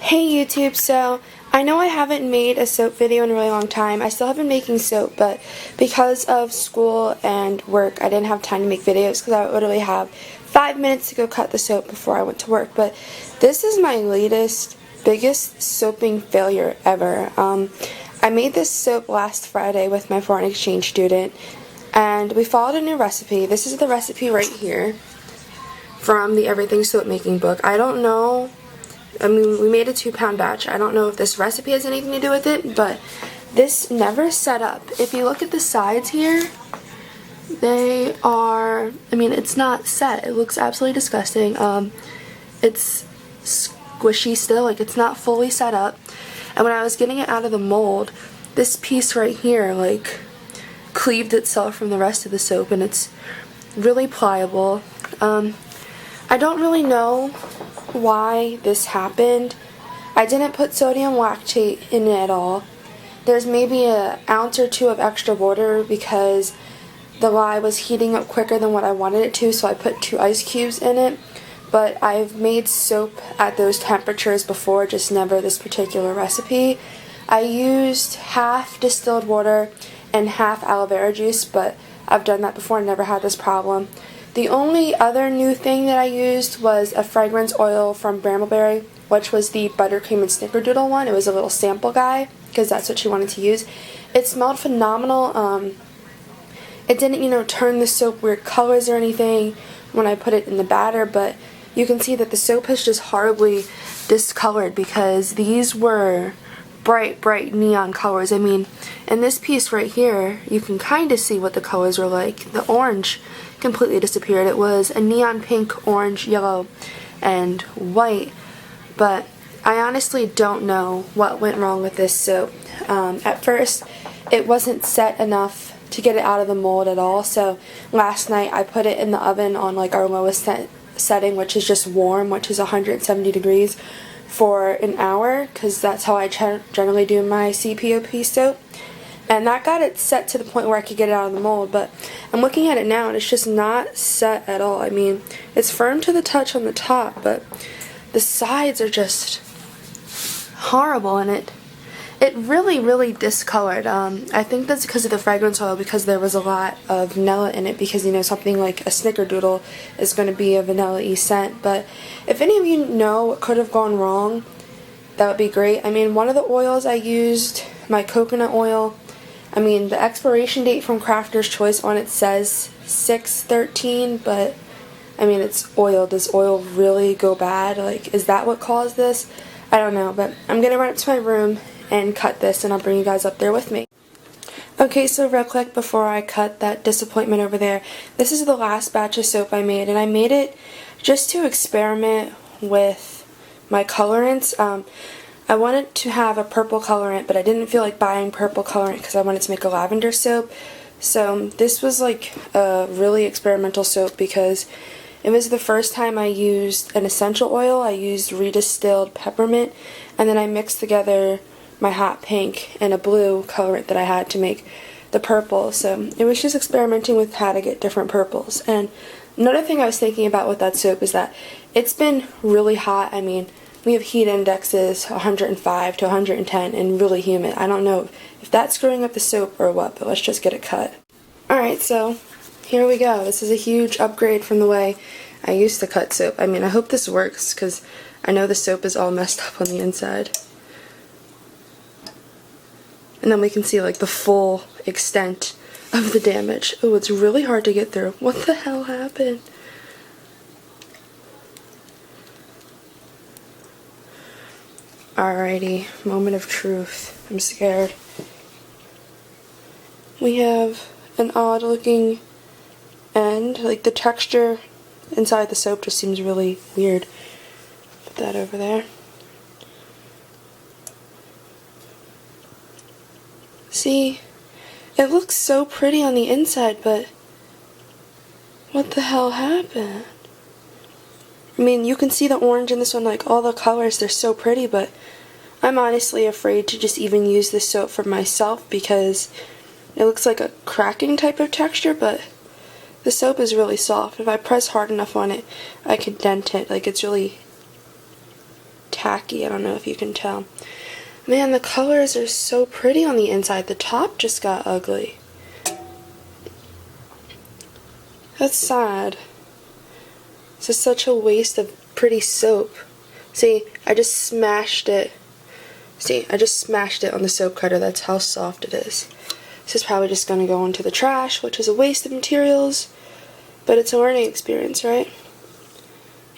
Hey YouTube, so I know I haven't made a soap video in a really long time. I still have been making soap, but because of school and work, I didn't have time to make videos because I would literally have 5 minutes to go cut the soap before I went to work. But this is my latest, biggest soaping failure ever. I made this soap last Friday with my foreign exchange student, and we followed a new recipe. This is the recipe right here from the Everything Soap Making book. I don't know. I mean, we made a 2-pound batch. I don't know if this recipe has anything to do with it, but this never set up. If you look at the sides here, they are, I mean, it's not set. It looks absolutely disgusting. It's squishy still, like it's not fully set up. And when I was getting it out of the mold, this piece right here, like, cleaved itself from the rest of the soap, and it's really pliable. I don't really know why this happened. I didn't put sodium lactate in it at all. There's maybe an ounce or two of extra water because the lye was heating up quicker than what I wanted it to, so I put 2 ice cubes in it. But I've made soap at those temperatures before, just never this particular recipe. I used half distilled water and half aloe vera juice, but I've done that before and never had this problem. The only other new thing that I used was a fragrance oil from Brambleberry, which was the buttercream and snickerdoodle one. It was a little sample guy, because that's what she wanted to use. It smelled phenomenal. It didn't, turn the soap weird colors or anything when I put it in the batter, but you can see that the soap has just horribly discolored because these were bright neon colors. I mean, in this piece right here, you can kind of see what the colors were like. The orange completely disappeared. It was a neon pink, orange, yellow, and white, but I honestly don't know what went wrong with this soap. At first, it wasn't set enough to get it out of the mold at all, so last night I put it in the oven on like our lowest setting, which is just warm, which is 170 degrees, for an hour, because that's how I generally do my CPOP soap. And that got it set to the point where I could get it out of the mold, but I'm looking at it now and it's just not set at all. I mean, it's firm to the touch on the top, but the sides are just horrible, and it really discolored. I think that's because of the fragrance oil, because there was a lot of vanilla in it, because something like a snickerdoodle is going to be a vanilla-y scent. But if any of you know what could have gone wrong, that would be great. I mean, one of the oils I used, my coconut oil, I mean, the expiration date from Crafter's Choice on it says 6/13, but I mean, it's oil. Does oil really go bad? Like, is that what caused this? I don't know, but I'm gonna run up to my room and cut this, and I'll bring you guys up there with me. Okay, so real quick before I cut that disappointment over there, this is the last batch of soap I made, and I made it just to experiment with my colorants. I wanted to have a purple colorant, but I didn't feel like buying purple colorant because I wanted to make a lavender soap. So this was like a really experimental soap because it was the first time I used an essential oil. I used redistilled peppermint, and then I mixed together my hot pink and a blue colorant that I had to make the purple. So it was just experimenting with how to get different purples. And another thing I was thinking about with that soap is that it's been really hot. I mean, we have heat indexes 105 to 110 and really humid. I don't know if that's screwing up the soap or what, but let's just get it cut. Alright, so here we go. This is a huge upgrade from the way I used to cut soap. I mean, I hope this works because I know the soap is all messed up on the inside. And then we can see like the full extent of the damage. Oh, it's really hard to get through. What the hell happened? Alrighty, moment of truth. I'm scared. We have an odd looking end, like the texture inside the soap just seems really weird. Put that over there. See, it looks so pretty on the inside, but what the hell happened? I mean, you can see the orange in this one, like all the colors, they're so pretty, but I'm honestly afraid to just even use this soap for myself because it looks like a cracking type of texture, but the soap is really soft. If I press hard enough on it, I could dent it. Like, it's really tacky. I don't know if you can tell. Man, the colors are so pretty on the inside. The top just got ugly. That's sad. This is such a waste of pretty soap. See, I just smashed it. See, I just smashed it on the soap cutter. That's how soft it is. This is probably just going to go into the trash, which is a waste of materials. But it's a learning experience, right?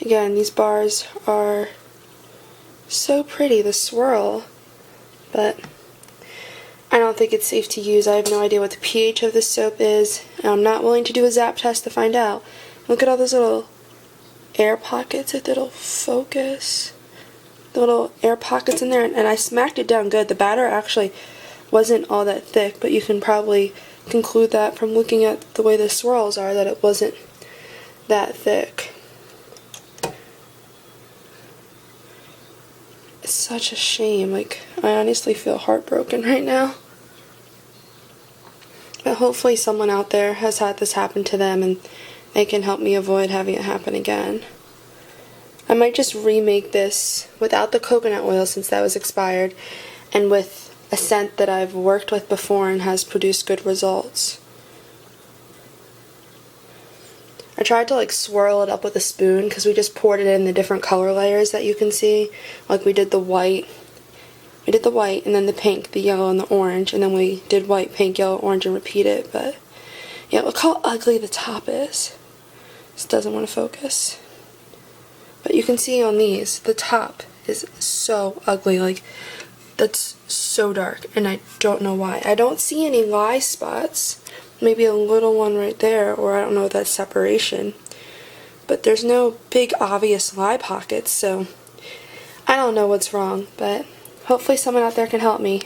Again, these bars are so pretty, the swirl. But I don't think it's safe to use. I have no idea what the pH of this soap is, and I'm not willing to do a zap test to find out. Look at all those little air pockets, if it'll focus. The little air pockets in there, and I smacked it down good. The batter actually wasn't all that thick, but you can probably conclude that from looking at the way the swirls are, that it wasn't that thick. It's such a shame. Like, I honestly feel heartbroken right now. But hopefully someone out there has had this happen to them and they can help me avoid having it happen again. I might just remake this without the coconut oil since that was expired, and with a scent that I've worked with before and has produced good results. I tried to like swirl it up with a spoon because we just poured it in the different color layers that you can see. Like we did the white, and then the pink, the yellow, and the orange, and then we did white, pink, yellow, orange, and repeat it. But yeah, look how ugly the top is. This doesn't want to focus. But you can see on these, the top is so ugly. Like, that's so dark, and I don't know why. I don't see any lye spots. Maybe a little one right there, or I don't know if that's separation. But there's no big obvious lye pockets, so I don't know what's wrong, but hopefully someone out there can help me.